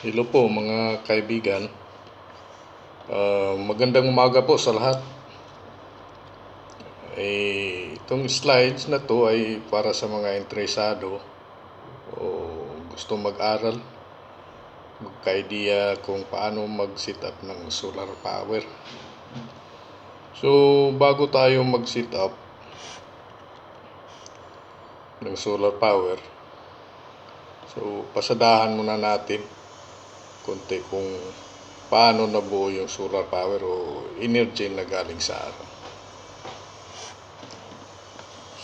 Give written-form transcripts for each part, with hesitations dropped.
Hello po mga kaibigan. Magandang umaga po sa lahat. Itong slides na to ay para sa mga interesado o gusto mag-aral, magka-idea kung paano mag-set up ng solar power. So, bago tayo mag-set up ng solar power, so pasadahan muna natin konti kung paano nabuo yung solar power o energy na galing sa araw.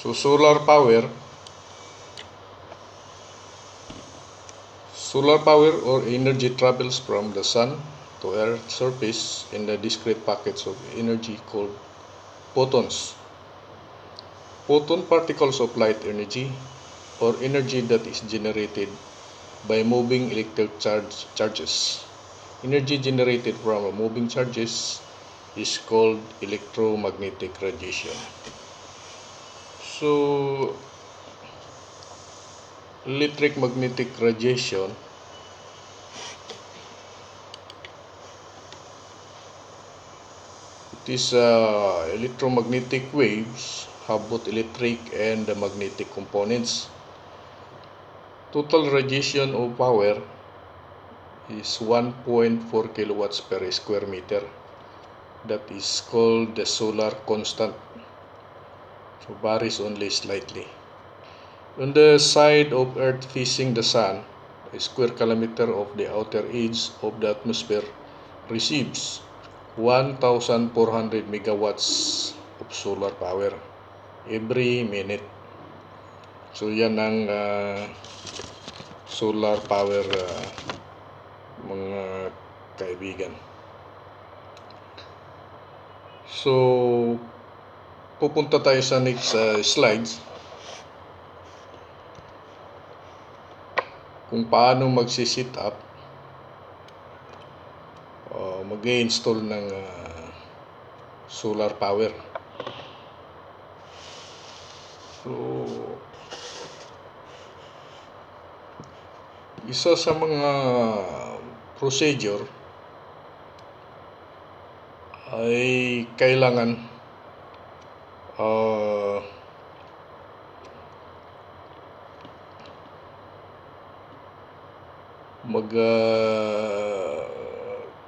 So solar power or energy travels from the sun to earth's surface in the discrete packets of energy called photons. Photon particles of light energy or energy that is generated by moving electric charges. Energy generated from moving charges is called electromagnetic radiation. So, electric magnetic radiation these electromagnetic waves have both electric and magnetic components. Total radiation of power is 1.4 kilowatts per square meter. That is called the solar constant. So varies only slightly. On the side of Earth facing the sun, a square kilometer of the outer edge of the atmosphere receives 1,400 megawatts of solar power every minute. So yan ang solar power mga kaibigan. So pupunta tayo sa next slides kung paano magsi-set up mag-i-install ng solar power. So isa sa mga procedure ay kailangan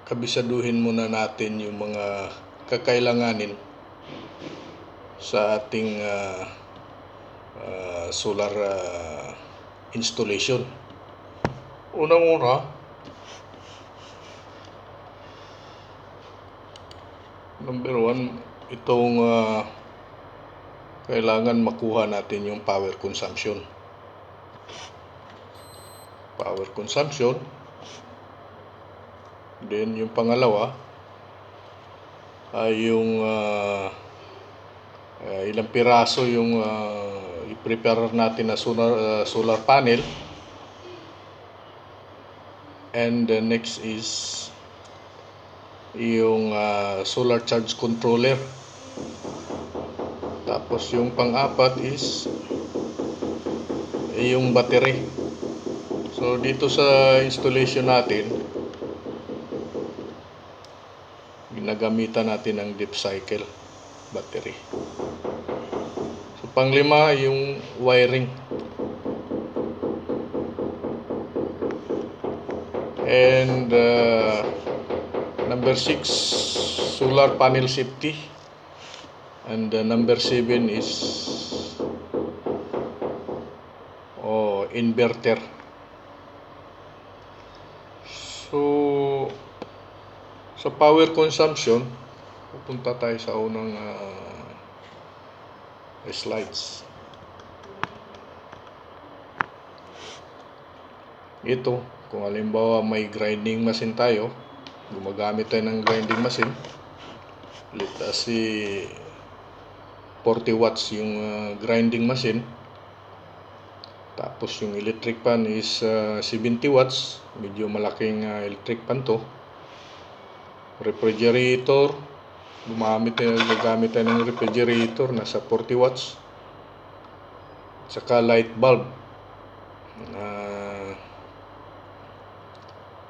kabisaduhin muna natin yung mga kakailanganin sa ating solar installation. Unang-una, number 1, itong kailangan makuha natin yung power consumption. Then yung pangalawa ay yung ilang piraso yung i-prepare natin na solar panel. And the next is yung solar charge controller. Tapos yung pang-apat is yung battery. So dito sa installation natin, ginagamitan natin ng deep cycle battery. So panglima yung wiring. And number 6, solar panel safety. And number 7 is inverter. So sa power consumption, pupunta tayo sa unang slides. Ito, kung halimbawa may grinding machine tayo, gumagamit tayo ng grinding machine, let us say 40 watts yung grinding machine. Tapos yung electric fan is 70 watts, medyo malaking electric fan to. Refrigerator, gagamit tayo ng refrigerator, nasa 40 watts. Saka light bulb,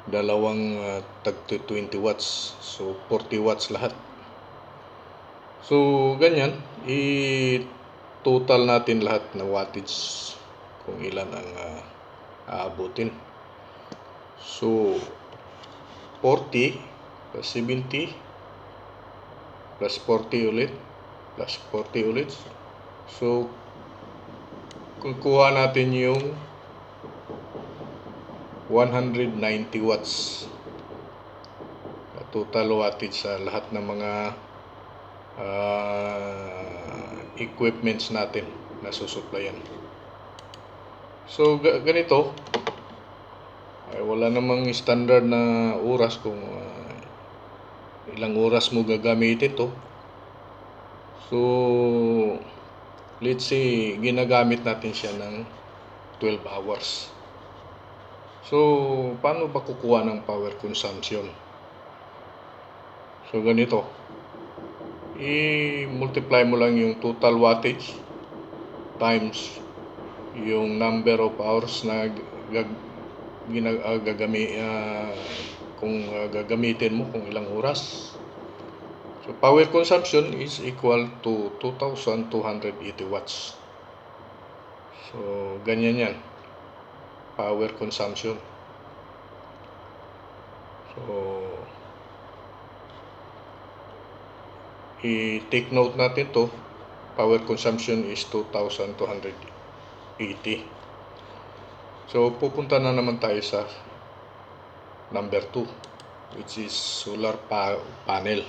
dalawang tag 20 watts. So 40 watts lahat. So ganyan, i-total natin lahat na wattage kung ilan ang aabutin. So 40 plus 70 plus 40 ulit plus 40 ulit. So kukuha natin yung 190 watts total wattage sa lahat ng mga equipments natin na susuplayan. So ganito, ay wala namang standard na oras kung ilang oras mo gagamitin to. So let's say ginagamit natin siya ng 12 hours. So paano ba kukuha ng power consumption? So ganito, i-multiply mo lang yung total wattage times yung number of hours na gagamitin mo, kung ilang oras. So power consumption is equal to 2,280 watts. So ganyan yan, power consumption. So i-take note natin to, power consumption is 2,280. So pupunta na naman tayo sa number 2, which is solar panel.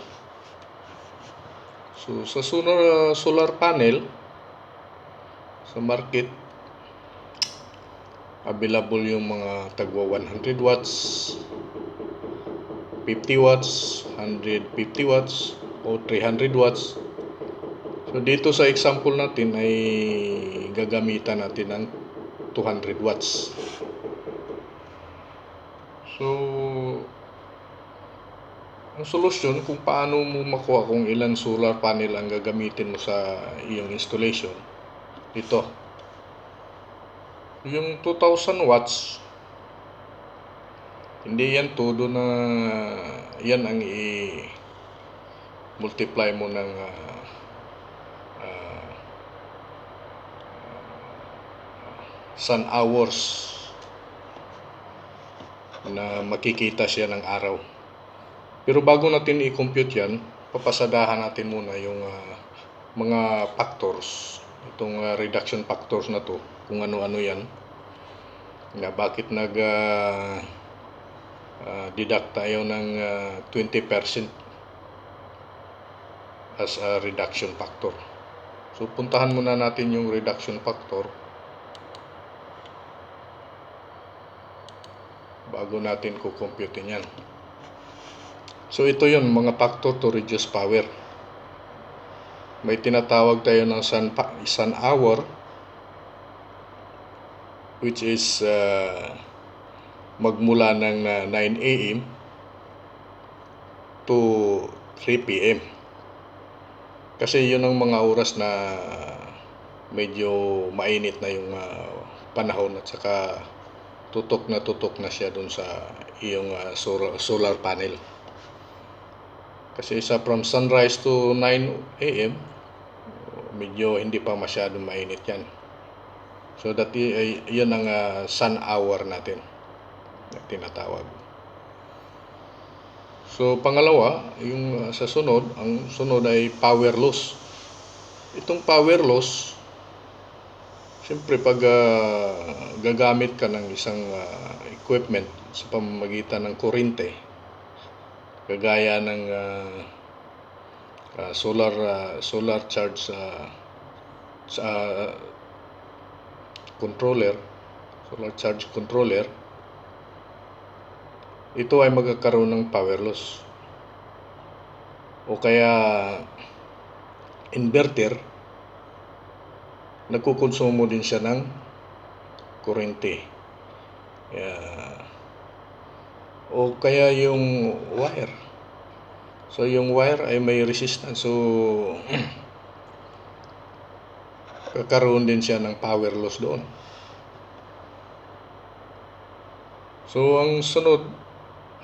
So sa solar panel sa market, available yung mga tagwa 100 watts, 50 watts, 150 watts, o 300 watts. So dito sa example natin ay gagamitan natin ng 200 watts. So ang solusyon kung paano mo makuha kung ilan solar panel ang gagamitin mo sa iyong installation, ito. Yung 2,000 watts, hindi yan todo na yan ang i-multiply mo ng sun hours na makikita siya ng araw. Pero bago natin i-compute yan, papasadahan natin muna yung mga factors, itong reduction factors na to, kung ano-ano yan, na bakit deduct tayo ng 20% as a reduction factor. So puntahan muna natin yung reduction factor bago natin kukumputin yan. So ito yun, mga factor to reduce power. May tinatawag tayo ng sun hour, which is magmula ng 9 AM to 3 PM. Kasi yun ang mga oras na medyo mainit na yung panahon, at saka tutok na siya dun sa iyong solar panel. Kasi from sunrise to 9 AM, medyo hindi pa masyadong mainit yan. So that yun ang sun hour natin na tinatawag. So pangalawa, yung sa sunod, ang sunod ay power loss. Itong power loss, siyempre pag gagamit ka ng isang equipment sa pamamagitan ng kuryente, kagaya ng solar charge sa controller, solar charge controller, ito ay magkakaroon ng power loss. O kaya inverter, nagkukonsumo din siya ng kuryente. O kaya yung wire. So yung wire ay may resistance, so kakaroon din siya ng power loss doon. So ang sunod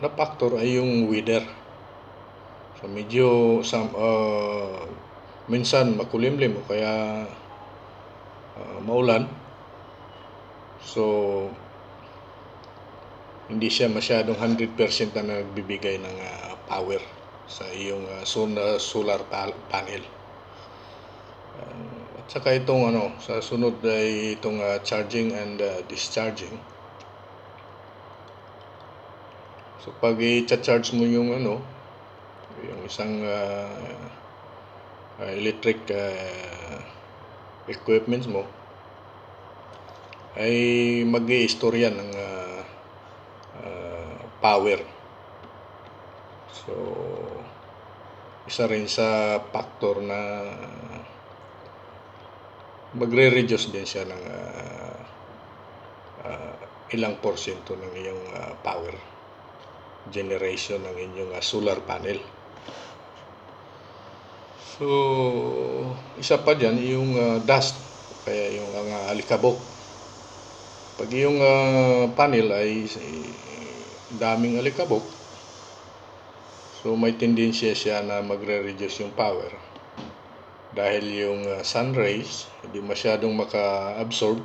na factor ay yung weather. So medyo minsan makulimlim o kaya maulan. So hindi siya masyadong 100% na nagbibigay ng power sa iyong solar panel. At saka itong sa sunod ay itong charging and discharging. So pag i-charge mo yung yung isang electric equipments mo, ay mag-i-store yan ng power. So isa rin sa factor na magre-reduce din siya ng ilang porsyento ng iyong power generation ng inyong solar panel. So isa pa dyan yung dust, kaya yung alikabok. Pag yung panel ay daming alikabok, so may tendensya siya na magre-reduce yung power dahil yung sun rays hindi masyadong maka-absorb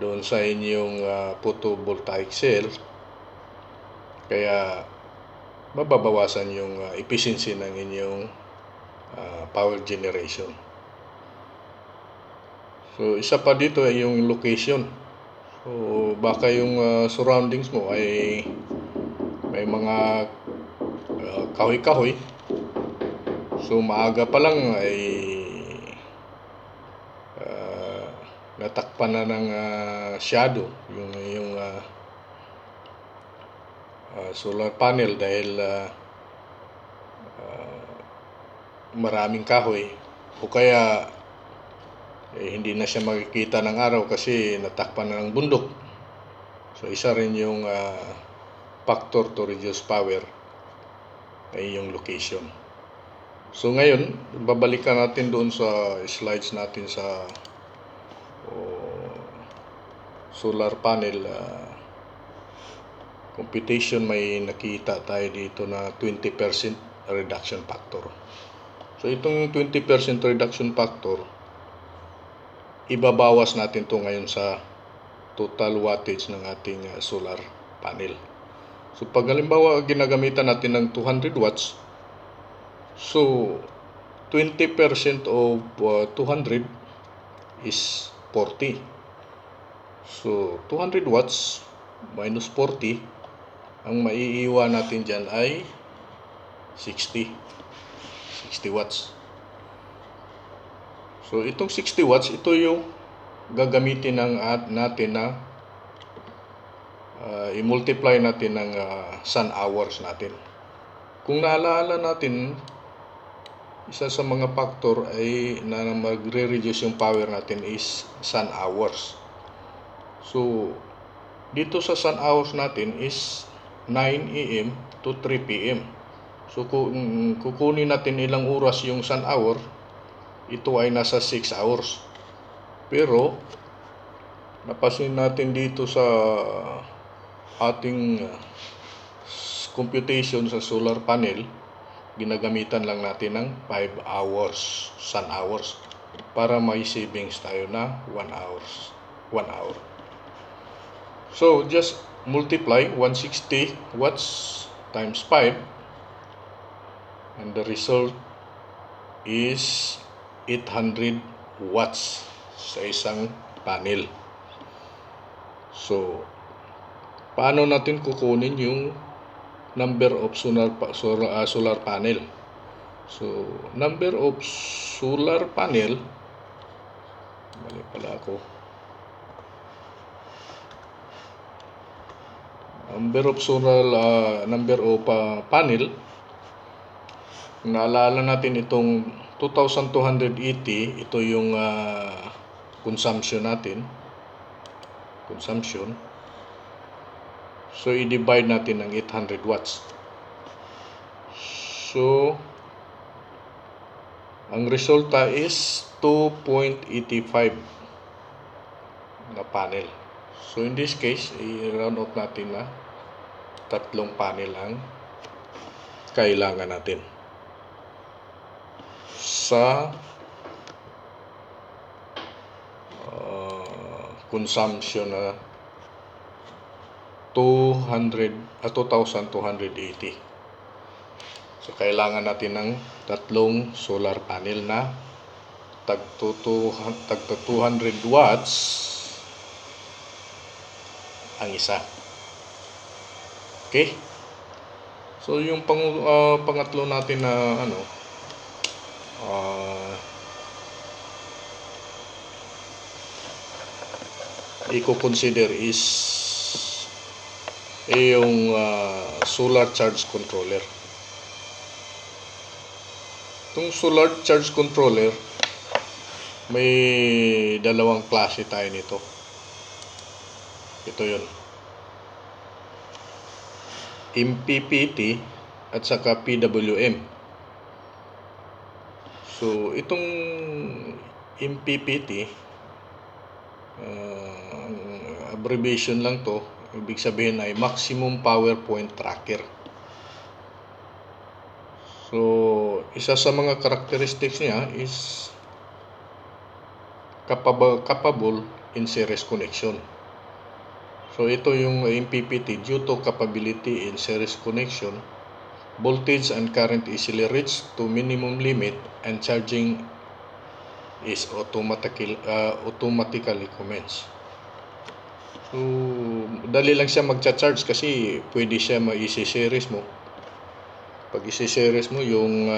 doon sa inyong photovoltaic cell, kaya mababawasan yung efficiency ng inyong power generation. So isa pa dito ay yung location. So baka yung surroundings mo ay may mga kahoy-kahoy. So maaga pa lang ay natakpan na ng shadow yung solar panel dahil maraming kahoy, o kaya hindi na siya makikita ng araw kasi natakpan na ng bundok. So isa rin yung factor to reduce power ay yung location. So ngayon, babalikan natin doon sa slides natin sa solar panel computation. May nakita tayo dito na 20% reduction factor. So itong 20% reduction factor, ibabawas natin to ngayon sa total wattage ng ating solar panel. So pag halimbawa ginagamitan natin ng 200 watts, so 20% of 200 is 40. So 200 watts minus 40, ang maiiwan natin dyan ay 60 watts. So itong 60 watts, ito yung gagamitin natin na i-multiply natin ng sun hours natin. Kung naalala natin, isa sa mga factor ay na magre-reduce yung power natin is sun hours. So dito sa sun hours natin is 9 AM to 3 PM. So kung kukunin natin ilang oras yung sun hour, ito ay nasa 6 hours. Pero napasin natin dito sa ating computation sa solar panel, ginagamitan lang natin ng 5 hours sun hours para may savings tayo na 1 hour. So just multiply 160 watts times 5, and the result is 800 watts sa isang panel. So paano natin kukunin yung number of solar panel? So number of solar panel, mali pala ako, number of panel, naalala natin itong 2,280, ito yung consumption natin. So i-divide natin ng 800 watts. So ang resulta is 2.85 na panel. So in this case, i-round off natin na tatlong panel ang kailangan natin sa consumption na 2,280. So kailangan natin ng tatlong solar panel na tagto 200 watts ang isa. Okay? So yung pangatlo natin na i-consider is yung solar charge controller. Itong solar charge controller, may dalawang klase tayo nito. Ito yun, MPPT at saka PWM. So itong MPPT, abbreviation lang to, ibig sabihin ay maximum power point tracker. So isa sa mga characteristics niya is capable in series connection. So ito yung MPPT, due to capability in series connection, voltage and current easily reach to minimum limit and charging is automatically commence. So dali lang siya magcha-charge kasi pwede siya ma-isi-series mo. Pag isi-series mo yung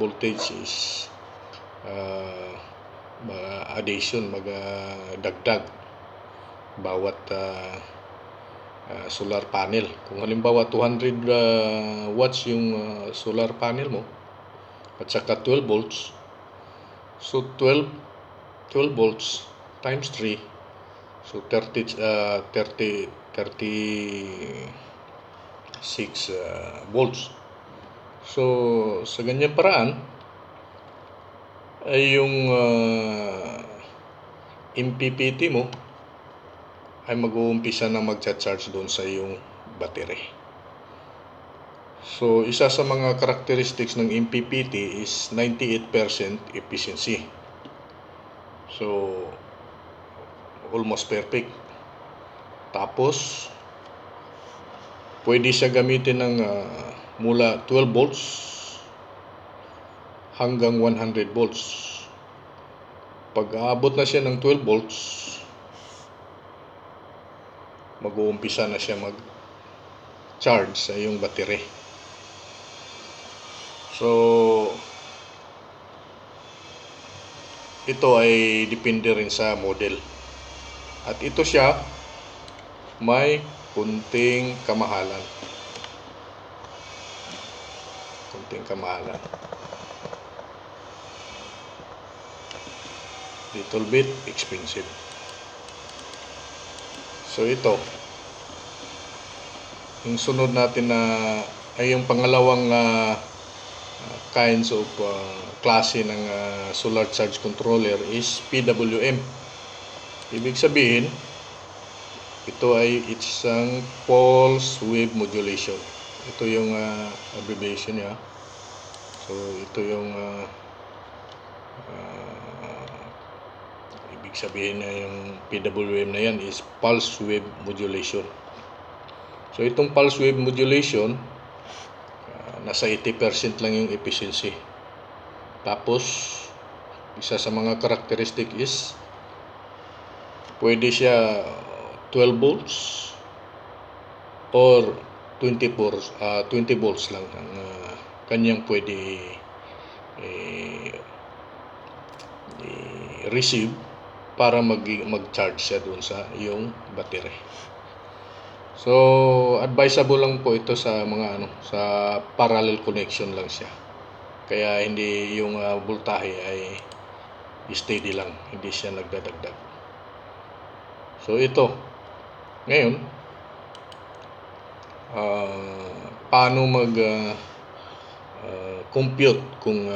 voltage is addition, magdagdag bawat solar panel. Kung halimbawa 200 watts yung solar panel mo at saka 12 volts, so 12 volts times 3, so 36 volts. So sa ganyang paraan ay yung MPPT mo ay mag-uumpisa na magcha-charge doon sa iyong battery. So isa sa mga characteristics ng MPPT is 98% efficiency. So almost perfect. Tapos pwede siya gamitin ng mula 12 volts hanggang 100 volts. Pag aabot na siya ng 12 volts, mag-uumpisa na siya mag-charge sa iyong battery. So ito ay depende rin sa model. At ito siya may kunting kamahalan. Little bit expensive. So ito, yung sunod natin na ay yung pangalawang kinds of klase ng solar charge controller is PWM. Ibig sabihin, ito ay isang pulse wave modulation. Ito yung abbreviation niya. So ito yung ibig sabihin na yung PWM na yan is pulse wave modulation. So itong pulse wave modulation, nasa 80% lang yung efficiency. Tapos isa sa mga characteristic is pwede siya 12 volts or 20 volts lang ang kanyang pwede receive para mag-charge siya doon sa iyong battery. So advisable lang po ito sa mga sa parallel connection lang siya. Kaya hindi yung voltahe ay steady lang, hindi siya nagdadagdag. So ito ngayon, paano compute kung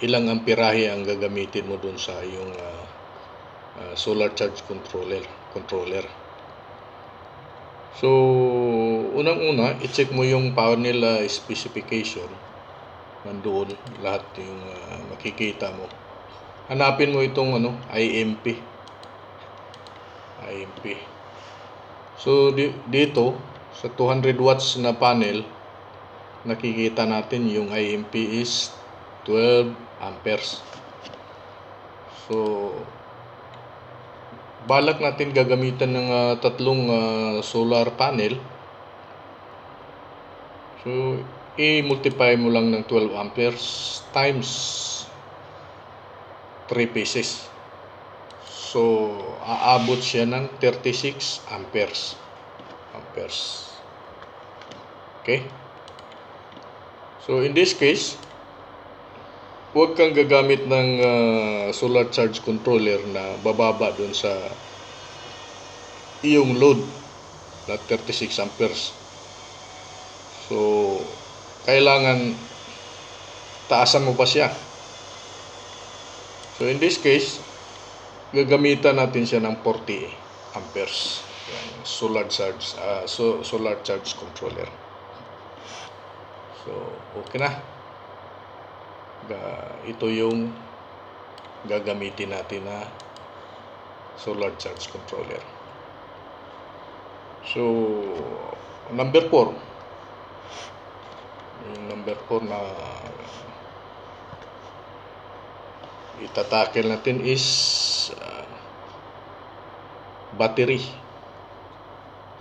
ilang amperahe ang gagamitin mo doon sa iyong solar charge controller. So unang-una, i-check mo yung panel specification. Nandoon lahat yung makikita mo. Hanapin mo itong IMP. So dito sa 200 watts na panel, nakikita natin yung IMP is 12 amperes. So balak natin gagamitan ng tatlong solar panel. So i-multiply mo lang ng 12 amperes times 3 pieces. So aabot siya ng 36 amperes. Okay? So in this case, huwag kang gagamit ng solar charge controller na bababa dun sa iyong load na 36 amperes. So kailangan taasan mo pa siya. So in this case, gagamitan natin siya ng 40 amperes. Yan, solar charge controller. So okay na. Ito yung gagamitin natin na solar charge controller. So number 4, yung number 4 na itatackle natin is battery.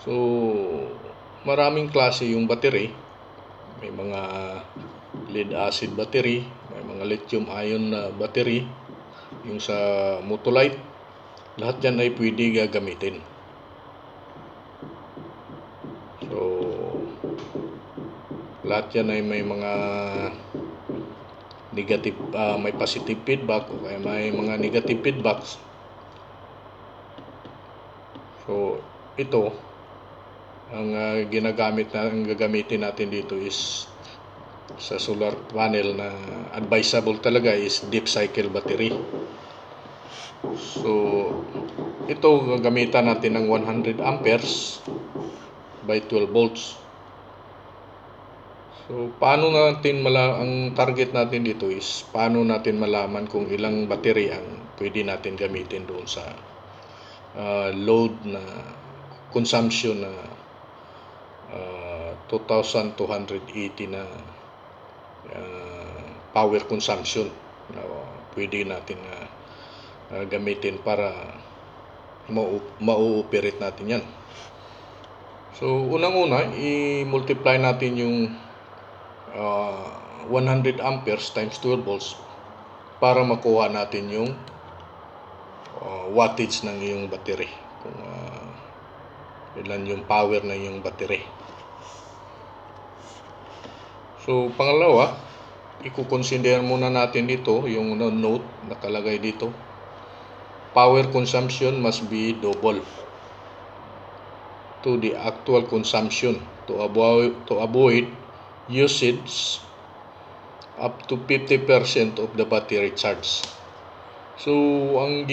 So maraming klase yung battery. May mga lead acid battery, may mga lithium ion na battery, yung sa Motolite, lahat yan ay pwede gagamitin. So lahat yan ay may mga negative, may positive feedback o kaya may mga negative feedbacks. So ito ang gagamitin natin dito is sa solar panel na advisable talaga is deep cycle battery. So ito gagamitan natin ng 100 amperes by 12 volts. So paano natin ang target natin dito is paano natin malaman kung ilang battery ang pwede natin gamitin doon sa load na consumption na 2,280 na power consumption na pwede natin gamitin para ma-operate natin yan. So unang-una, i-multiply natin yung 100 amperes times 12 volts para makuha natin yung wattage ng iyong battery, kung ilan yung power na yung battery. So pangalawa, i-consider muna natin dito yung note nakalagay dito. Power consumption must be double to the actual consumption to avoid usage up to 50% of the battery charge. So ang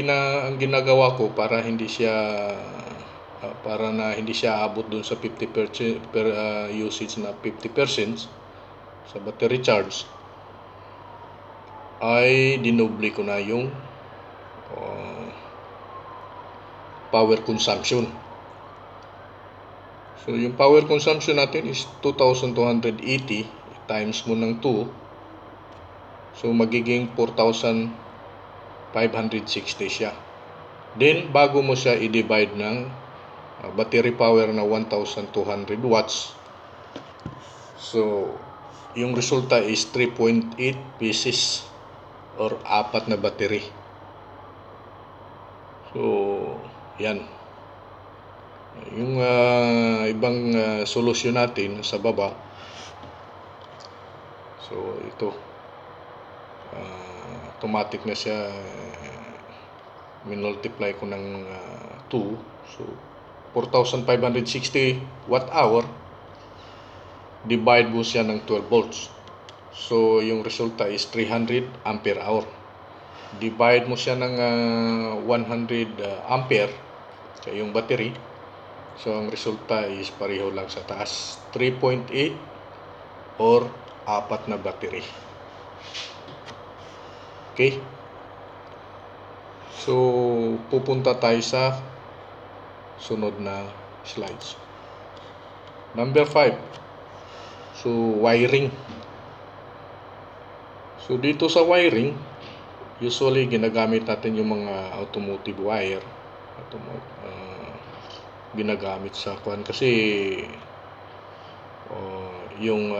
ginagawa ko para hindi siya abot dun sa 50% usage na 50% sa battery charge, ay dinoble ko na yung power consumption. So yung power consumption natin is 2,280 times mo ng 2, so magiging 4,560 siya. Then bago mo siya i-divide ng battery power na 1,200 watts, so yung resulta is 3.8 pieces or 4 na battery. So yan yung ibang solusyon natin sa baba. So ito automatic na siya, minultiply ko ng 2, so 4,560 watt hour, divide mo siya ng 12 volts, so yung resulta is 300 ampere hour. Divide mo siya ng 100 ampere kaya yung battery, So, ang resulta is pareho lang sa taas. 3.8 or 4 na battery. Okay? So, pupunta tayo sa sunod na slides. Number 5. So, wiring. So, dito sa wiring, usually ginagamit natin yung mga automotive wire. Ginagamit sa kuan kasi yung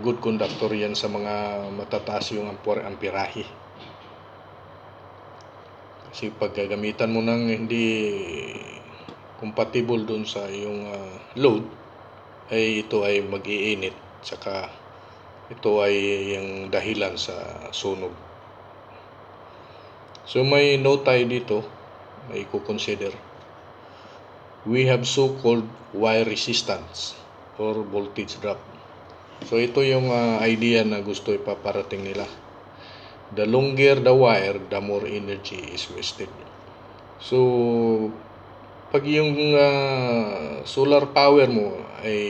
good conductor yan sa mga matataas yung amperahe. Kasi pag gagamitan mo ng hindi compatible dun sa yung load, ay ito ay mag-iinit, saka ito ay yung dahilan sa sunog. So may note tayo dito, may i-consider. We have so-called wire resistance or voltage drop. So ito yung idea na gusto ipaparating nila. The longer the wire, the more energy is wasted. So pag yung solar power mo ay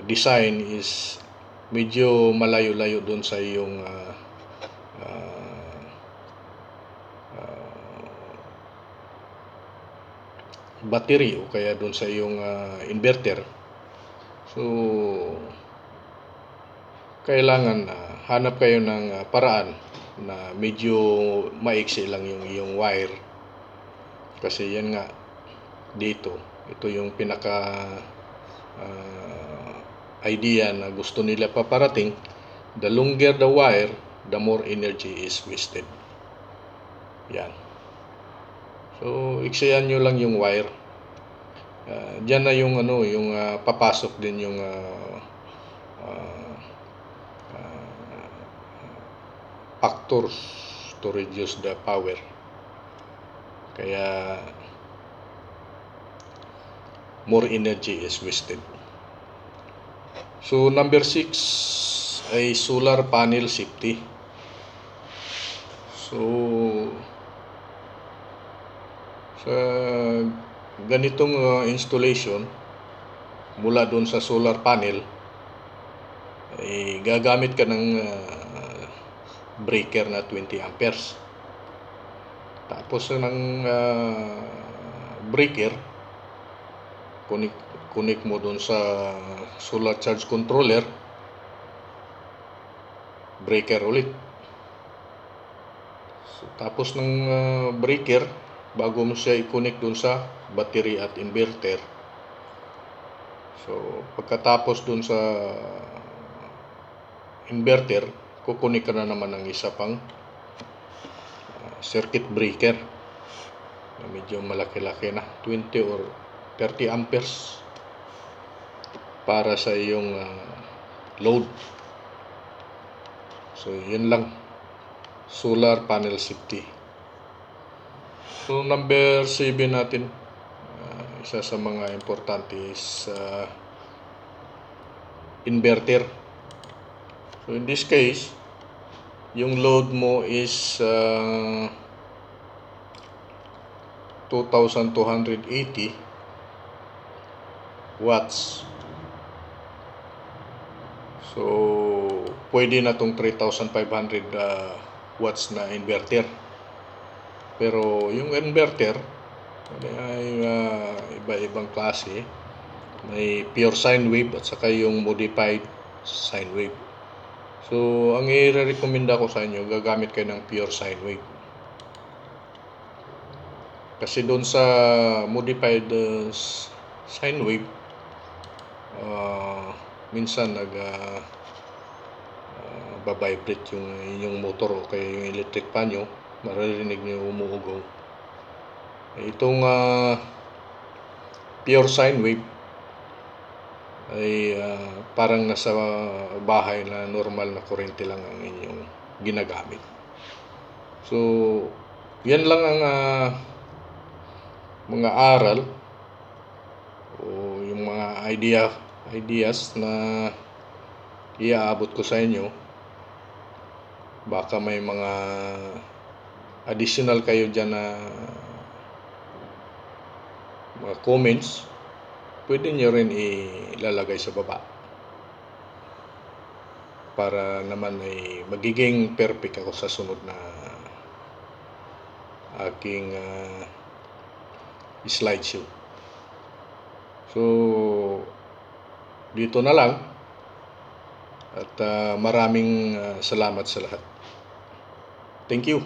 design is medyo malayo-layo doon sa yung battery o kaya doon sa yung inverter. So kailangan hanap kayo ng paraan na medyo maiksi lang yung wire. Kasi yan nga dito, ito yung pinaka idea na gusto nila paparating. The longer the wire, the more energy is wasted. Yan. So, iksiyan nyo lang yung wire. Diyan na yung yung papasok din yung factors to reduce the power. Kaya more energy is wasted. So, number 6 ay solar panel safety. So, sa ganitong installation mula doon sa solar panel, ay gagamit ka ng breaker na 20 amperes. Tapos ng breaker, connect mo doon sa solar charge controller, breaker ulit. So, tapos ng breaker, bago mo siya i-connect doon sa battery at inverter. So, pagkatapos doon sa inverter, kukunik ka na naman ng isa pang circuit breaker na medyo malaki-laki na, 20 or 30 amperes para sa iyong load. So, yun lang, solar panel safety. So, number 7 natin, isa sa mga importante is inverter. So, in this case, yung load mo is 2,280 watts. So, pwede na tong 3,500 watts na inverter. Pero yung inverter ay iba-ibang klase. May pure sine wave at saka yung modified sine wave. So, ang i-recommenda ko sa inyo, gagamit kayo ng pure sine wave. Kasi doon sa modified sine wave, minsan babibrate yung inyong motor o kaya yung electric fan nyo, maririnig nyo umuugaw. Itong pure sine wave ay parang nasa bahay na normal na kuryente lang ang inyong ginagamit. So, yan lang ang mga aral o yung mga ideas na iaabot ko sa inyo. Baka may mga additional kayo dyan na mga comments, pwede nyo rin ilalagay sa baba para naman ay magiging perfect ako sa sunod na aking slideshow. So, dito na lang at maraming salamat sa lahat. Thank you.